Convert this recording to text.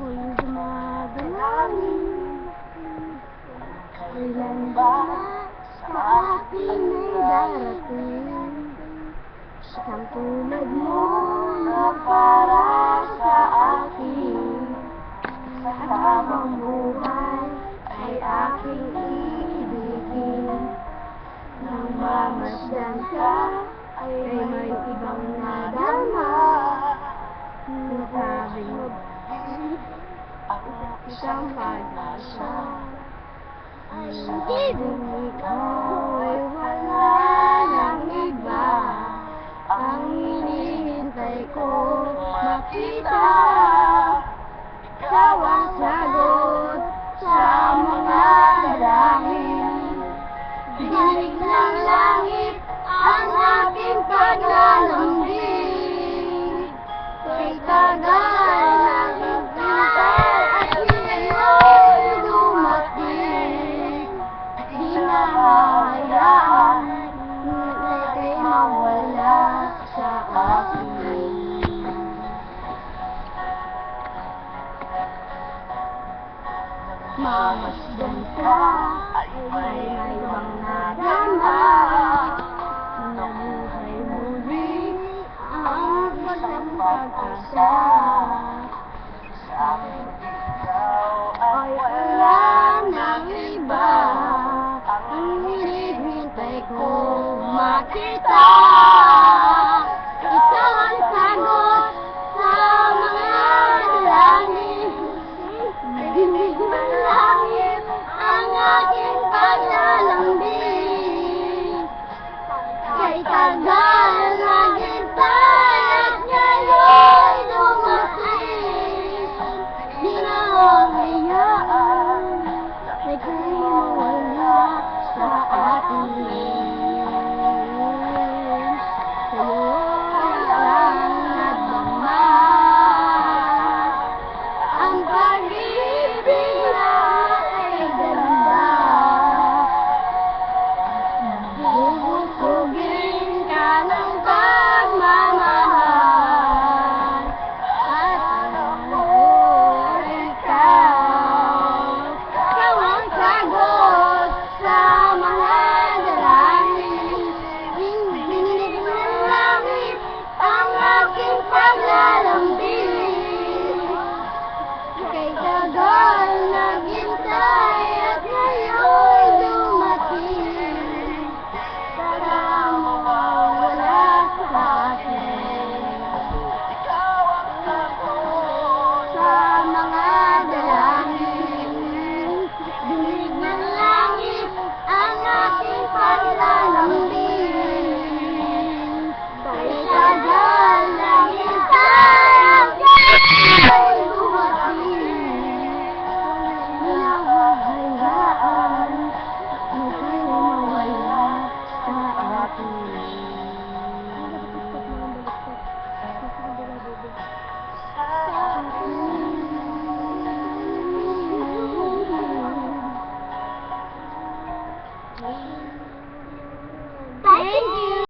Ako'y dumadalangin, kailan ba sa akin ay darating isang tulad mo na para sa akin. Sa habang buhay ay aking iibigin. Nang mamasdan ka ay may ibang nadama. Sinasabing isang pag-asa ay higing ikaw ay wala ng iba. Ang hinihintay ko makita, ikaw ang sagot sa mga dalangin. Dinig ng langit ang aking paglalambing. Kay tagal ng hintay at ngayon dumating. Di na hahayaan na ika'y mawala sa akin. Mamasdan ka ay may ibang nadama. Nabuhay muli ang isang pag-asa. Sabi ikaw ay wala ng iba. Ang hinihintay ko makita.